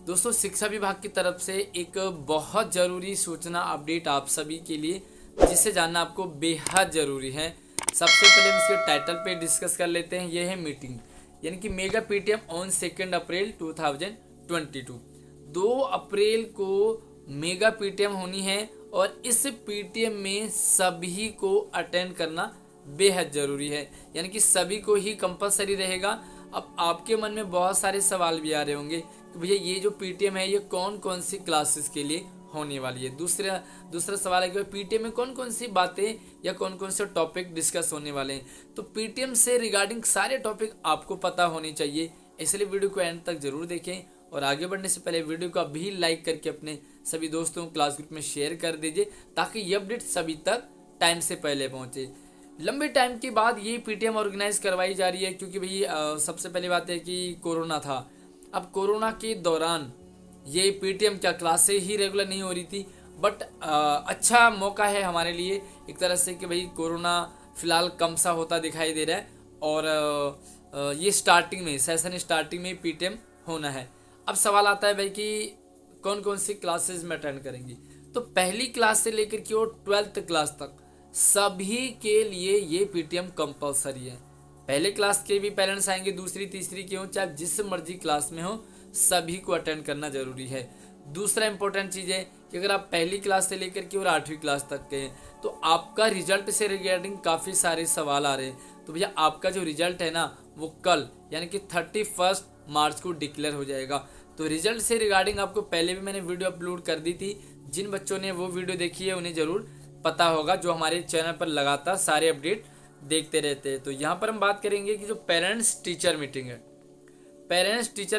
दोस्तों शिक्षा विभाग की तरफ से एक बहुत ज़रूरी सूचना अपडेट आप सभी के लिए, जिसे जानना आपको बेहद ज़रूरी है। सबसे पहले हम इसके टाइटल पे डिस्कस कर लेते हैं। यह है मीटिंग, यानी कि मेगा पीटीएम ऑन 2 अप्रैल 2022। 2 अप्रैल को मेगा पीटीएम होनी है और इस पीटीएम में सभी को अटेंड करना बेहद ज़रूरी है, यानी कि सभी को ही कंपलसरी रहेगा। अब आपके मन में बहुत सारे सवाल भी आ रहे होंगे कि भैया ये जो पीटीएम है ये कौन कौन सी क्लासेस के लिए होने वाली है। दूसरा सवाल है कि पीटीएम में कौन कौन सी बातें या कौन कौन से टॉपिक डिस्कस होने वाले हैं। तो पीटीएम से रिगार्डिंग सारे टॉपिक आपको पता होने चाहिए, इसलिए वीडियो को एंड तक जरूर देखें। और आगे बढ़ने से पहले वीडियो को अभी लाइक करके अपने सभी दोस्तों क्लास ग्रुप में शेयर कर दीजिए, ताकि ये अपडेट सभी तक टाइम से पहले पहुँचे। लंबे टाइम के बाद ये पीटीएम ऑर्गेनाइज करवाई जा रही है, क्योंकि भाई सबसे पहली बात है कि कोरोना था। अब कोरोना के दौरान ये पीटीएम क्या क्लासें ही रेगुलर नहीं हो रही थी, बट अच्छा मौका है हमारे लिए एक तरह से कि भाई कोरोना फिलहाल कम सा होता दिखाई दे रहा है और ये सेशन स्टार्टिंग में पीटीएम होना है। अब सवाल आता है भाई कि कौन कौन सी क्लासेज में अटेंड करेंगी। तो पहली क्लास से लेकर के और 12th क्लास तक सभी के लिए ये पीटीएम कंपलसरी है। पहले क्लास के भी पेरेंट्स आएंगे, दूसरी तीसरी के हो, चाहे जिस मर्जी क्लास में हो, सभी को अटेंड करना जरूरी है। दूसरा इंपॉर्टेंट चीज़ है कि अगर आप पहली क्लास से लेकर के और 8वीं क्लास तक के हैं तो आपका रिजल्ट से रिगार्डिंग काफ़ी सारे सवाल आ रहे हैं। तो भैया आपका जो रिजल्ट है ना वो कल यानी कि 31 मार्च को डिक्लेयर हो जाएगा। तो रिजल्ट से रिगार्डिंग आपको पहले भी मैंने वीडियो अपलोड कर दी थी। जिन बच्चों ने वो वीडियो देखी है उन्हें ज़रूर पता होगा, जो हमारे चैनल पर लगातार सारे अपडेट देखते रहते हैं। तो यहाँ पर हम बात करेंगे कि जो पेरेंट्स टीचर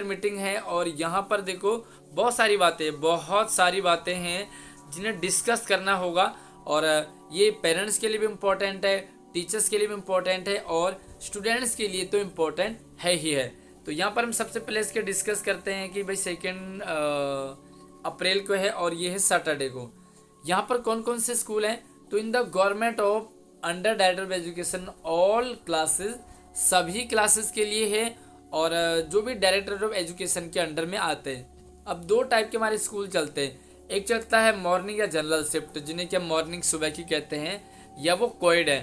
मीटिंग है और यहाँ पर देखो बहुत सारी बातें हैं जिन्हें डिस्कस करना होगा। और ये पेरेंट्स के लिए भी इम्पोर्टेंट है, टीचर्स के लिए भी इम्पोर्टेंट है और स्टूडेंट्स के लिए तो इम्पोर्टेंट है ही है। तो यहाँ पर हम सबसे पहले इसके डिस्कस करते हैं कि भाई 2 अप्रैल को है और ये है सैटरडे को। यहाँ पर कौन कौन से स्कूल हैं। तो in the government of under director of education all classes, सभी क्लासेस के लिए है और जो भी डायरेक्टर ऑफ एजुकेशन के अंडर में आते हैं। अब 2 टाइप के हमारे स्कूल चलते हैं, एक चलता है मॉर्निंग या जनरल शिफ्ट, जिन्हें क्या मॉर्निंग सुबह की कहते हैं, या वो कोएड है।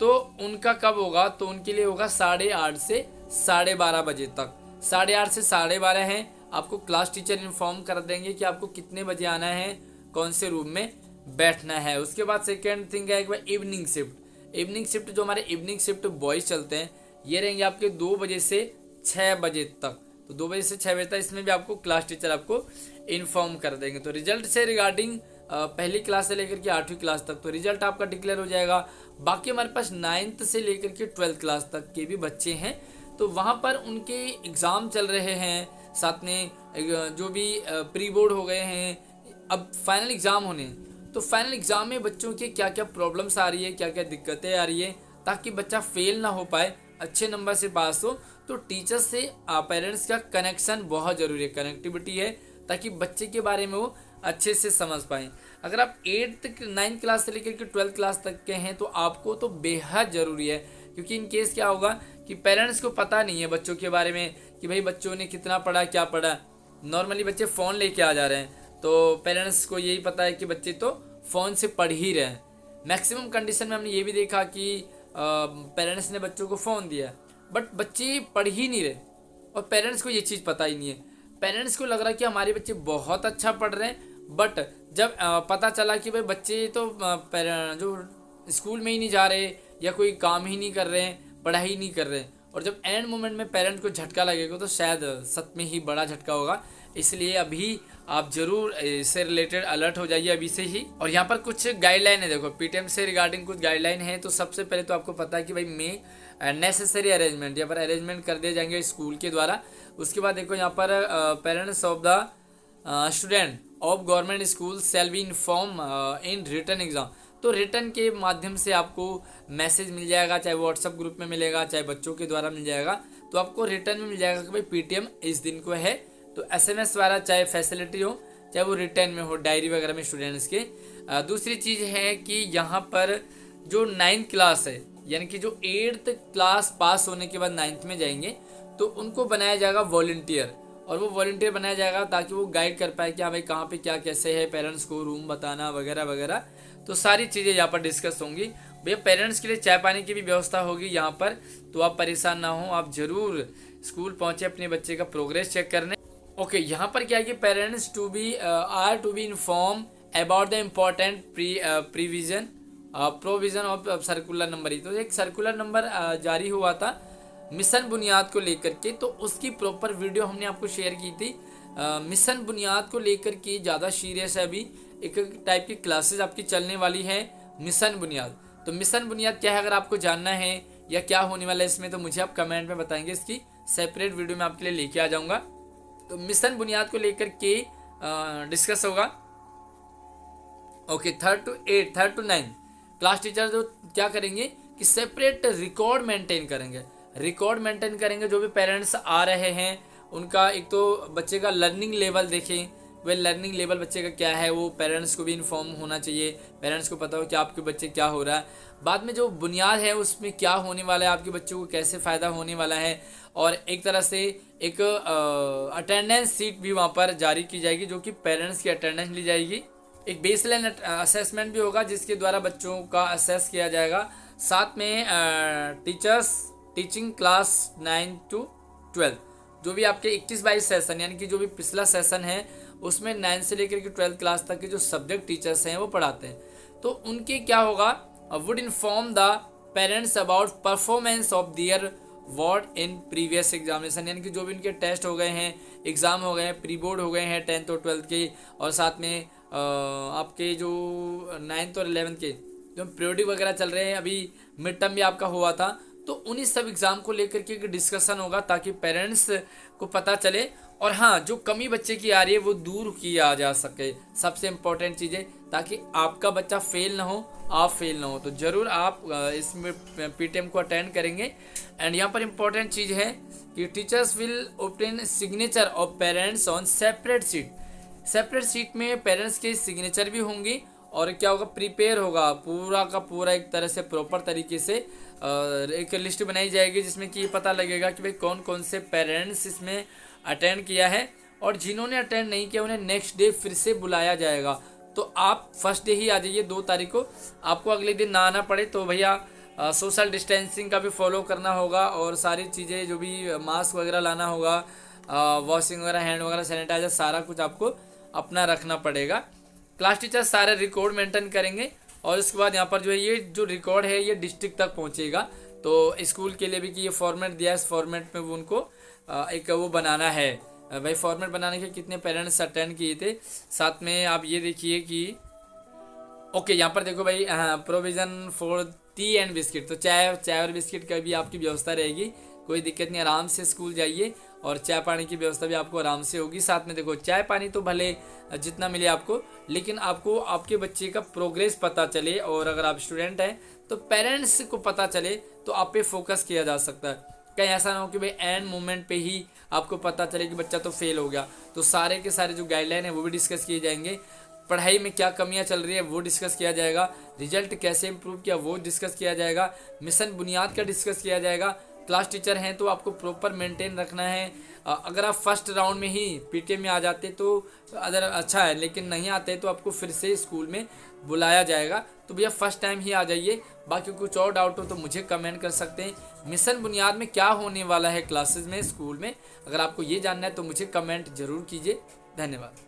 तो उनका कब होगा, तो उनके लिए होगा 8:30 से 12:30 बजे तक। 8:30 से 12:30 है, आपको क्लास टीचर इन्फॉर्म कर देंगे कि आपको कितने बजे आना है, कौन से रूम में बैठना है। उसके बाद सेकेंड थिंग है कि इवनिंग शिफ्ट जो हमारे इवनिंग शिफ्ट बॉयज चलते हैं ये रहेंगे आपके 2 बजे से 6 बजे तक। तो 2 बजे से 6 बजे तक इसमें भी आपको क्लास टीचर आपको इन्फॉर्म कर देंगे। तो रिजल्ट से रिगार्डिंग पहली क्लास से लेकर के 8वीं क्लास तक तो रिजल्ट आपका डिक्लेयर हो जाएगा। बाकी हमारे पास 9th से लेकर के 12th क्लास तक के भी बच्चे हैं, तो वहाँ पर उनके एग्ज़ाम चल रहे हैं, साथ में जो भी प्री बोर्ड हो गए हैं, अब फाइनल एग्ज़ाम होने। तो फाइनल एग्ज़ाम में बच्चों के क्या क्या प्रॉब्लम्स आ रही है, क्या क्या दिक्कतें आ रही है, ताकि बच्चा फेल ना हो पाए, अच्छे नंबर से पास हो। तो टीचर से पेरेंट्स का कनेक्शन बहुत ज़रूरी है, कनेक्टिविटी है, ताकि बच्चे के बारे में वो अच्छे से समझ पाएँ। अगर आप 9th क्लास से लेकर के 12th क्लास तक के हैं तो आपको तो बेहद ज़रूरी है, क्योंकि इन केस क्या होगा कि पेरेंट्स को पता नहीं है बच्चों के बारे में कि भाई बच्चों ने कितना पढ़ा, क्या पढ़ा। नॉर्मली बच्चे फ़ोन लेके आ जा रहे हैं, तो पेरेंट्स को यही पता है कि बच्चे तो फ़ोन से पढ़ ही रहे हैं। मैक्सिमम कंडीशन में हमने ये भी देखा कि पेरेंट्स ने बच्चों को फ़ोन दिया बट बच्चे पढ़ ही नहीं रहे और पेरेंट्स को ये चीज़ पता ही नहीं है। पेरेंट्स को लग रहा है कि हमारे बच्चे बहुत अच्छा पढ़ रहे हैं, बट जब पता चला कि भाई बच्चे तो जो स्कूल में ही नहीं जा रहे या कोई काम ही नहीं कर रहे हैं, पढ़ाई नहीं कर रहे हैं, और जब एंड मोमेंट में पेरेंट को झटका लगेगा तो शायद सच में ही बड़ा झटका होगा। इसलिए अभी आप जरूर इससे रिलेटेड अलर्ट हो जाइए अभी से ही। और यहाँ पर कुछ गाइडलाइन है, देखो पीटीएम से रिगार्डिंग कुछ गाइडलाइन है। तो सबसे पहले तो आपको पता है कि भाई नेसेसरी अरेंजमेंट, यहाँ पर अरेंजमेंट कर दिए जाएंगे स्कूल के द्वारा। उसके बाद देखो यहाँ पर parents of the student of government school shall be inform in written exam. तो रिटर्न के माध्यम से आपको मैसेज मिल जाएगा, चाहे व्हाट्सएप ग्रुप में मिलेगा, चाहे बच्चों के द्वारा मिल जाएगा। तो आपको रिटर्न में मिल जाएगा कि भाई पीटीएम इस दिन को है। तो एसएमएस द्वारा चाहे फैसिलिटी हो, चाहे वो रिटर्न में हो, डायरी वगैरह में स्टूडेंट्स के। दूसरी चीज़ है कि यहाँ पर जो 9th क्लास है, यानी कि जो 8th क्लास पास होने के बाद 9th में जाएंगे, तो उनको बनाया जाएगा वॉलंटियर। और वो वॉलंटियर बनाया जाएगा ताकि वो गाइड कर पाए कि हाँ भाई कहाँ पे क्या कैसे है, पेरेंट्स को रूम बताना वगैरह वगैरह। तो सारी चीज़ें यहाँ पर डिस्कस होंगी। भैया पेरेंट्स के लिए चाय पानी की भी व्यवस्था होगी यहाँ पर, तो आप परेशान ना हो, आप ज़रूर स्कूल पहुँचे अपने बच्चे का प्रोग्रेस चेक करने। ओके, यहाँ पर क्या है कि parents to be inform about the important provision of circular number. ही तो एक सर्कुलर नंबर जारी हुआ था मिशन बुनियाद को लेकर के, तो उसकी प्रॉपर वीडियो हमने आपको शेयर की थी। मिशन बुनियाद को लेकर के ज़्यादा सीरियस है, अभी एक टाइप की क्लासेस आपकी चलने वाली है मिशन बुनियाद। तो मिशन बुनियाद क्या है अगर आपको जानना है या क्या होने वाला है इसमें, तो मुझे आप कमेंट में बताएंगे, इसकी सेपरेट वीडियो मैं आपके लिए लेके आ जाऊँगा। तो मिशन बुनियाद को लेकर के डिस्कस होगा। Okay, 3rd to 9 class teacher जो क्या करेंगे कि सेपरेट रिकॉर्ड मेंटेन करेंगे। जो भी पेरेंट्स आ रहे हैं उनका एक तो बच्चे का लर्निंग लेवल देखें, वह लर्निंग लेवल बच्चे का क्या है, वो पेरेंट्स को भी इन्फॉर्म होना चाहिए, पेरेंट्स को पता हो कि आपके बच्चे क्या हो रहा है। बाद में जो बुनियाद है उसमें क्या होने वाला है, आपके बच्चों को कैसे फ़ायदा होने वाला है, और एक तरह से एक अटेंडेंस सीट भी वहाँ पर जारी की जाएगी, जो कि पेरेंट्स की अटेंडेंस ली जाएगी। एक बेसलाइन असेसमेंट भी होगा जिसके द्वारा बच्चों का असेस किया जाएगा। साथ में टीचर्स टीचिंग क्लास 9 to 12, जो भी आपके 21-22 सेशन यानी कि जो भी पिछला सेशन है उसमें 9 से लेकर के 12th क्लास तक के जो सब्जेक्ट टीचर्स हैं वो पढ़ाते हैं। तो उनके क्या होगा, would inform the parents about performance of their ward in previous examination, यानी कि जो भी उनके टेस्ट हो गए हैं, एग्ज़ाम हो गए हैं, प्री बोर्ड हो गए हैं 10th और 12th के, और साथ में आपके जो 9th और 11th के जो पीरियडिक वगैरह चल रहे हैं, अभी मिड टर्म भी आपका हुआ था, तो उन्हीं सब एग्ज़ाम को लेकर के एक डिस्कशन होगा ताकि पेरेंट्स को पता चले, और हाँ जो कमी बच्चे की आ रही है वो दूर किया जा सके। सबसे इम्पोर्टेंट चीज़ें, ताकि आपका बच्चा फेल ना हो, आप फेल ना हो। तो ज़रूर आप इसमें पीटीएम को अटेंड करेंगे। एंड यहाँ पर इम्पोर्टेंट चीज़ है कि teachers will obtain signature of parents on separate seat में पेरेंट्स के सिग्नेचर भी होंगी, और क्या होगा, प्रिपेयर होगा पूरा का पूरा एक तरह से प्रॉपर तरीके से एक लिस्ट बनाई जाएगी जिसमें कि पता लगेगा कि भाई कौन कौन से पेरेंट्स इसमें अटेंड किया है, और जिन्होंने अटेंड नहीं किया उन्हें नेक्स्ट डे फिर से बुलाया जाएगा। तो आप फर्स्ट डे ही आ जाइए 2 तारीख को, आपको अगले दिन ना आना पड़े। तो भैया सोशल डिस्टेंसिंग का भी फॉलो करना होगा, और सारी चीज़ें जो भी मास्क वगैरह लाना होगा, वॉशिंग वगैरह, हैंड वगैरह, सैनिटाइजर, सारा कुछ आपको अपना रखना पड़ेगा। क्लास टीचर सारे रिकॉर्ड मेंटेन करेंगे, और उसके बाद यहाँ पर जो है ये जो रिकॉर्ड है ये डिस्ट्रिक्ट तक पहुँचेगा। तो स्कूल के लिए भी कि ये फॉर्मेट दिया है, इस फॉर्मेट में वो उनको एक वो बनाना है भाई, फॉर्मेट बनाने के कितने पेरेंट्स अटेंड किए थे। साथ में आप ये देखिए कि ओके यहाँ पर देखो भाई, provision for T and biscuit, तो चाय और बिस्किट का भी आपकी व्यवस्था रहेगी, कोई दिक्कत नहीं, आराम से स्कूल जाइए, और चाय पानी की व्यवस्था भी आपको आराम से होगी। साथ में देखो चाय पानी तो भले जितना मिले आपको, लेकिन आपको आपके बच्चे का प्रोग्रेस पता चले, और अगर आप स्टूडेंट हैं तो पेरेंट्स को पता चले, तो आप पे फोकस किया जा सकता है। कहीं ऐसा ना हो कि भाई एंड मोमेंट पे ही आपको पता चले कि बच्चा तो फेल हो गया। तो सारे के सारे जो गाइडलाइन है वो भी डिस्कस किए जाएंगे, पढ़ाई में क्या कमियां चल रही है वो डिस्कस किया जाएगा, रिजल्ट कैसे इंप्रूव किया वो डिस्कस किया जाएगा, मिशन बुनियाद का डिस्कस किया जाएगा। क्लास टीचर हैं तो आपको प्रॉपर मेंटेन रखना है। अगर आप फर्स्ट राउंड में ही पीटीएम में आ जाते तो अदर अच्छा है, लेकिन नहीं आते तो आपको फिर से स्कूल में बुलाया जाएगा। तो भैया फर्स्ट टाइम ही आ जाइए। बाकी कुछ और डाउट हो तो मुझे कमेंट कर सकते हैं। मिशन बुनियाद में क्या होने वाला है क्लासेस में, स्कूल में, अगर आपको ये जानना है तो मुझे कमेंट जरूर कीजिए। धन्यवाद।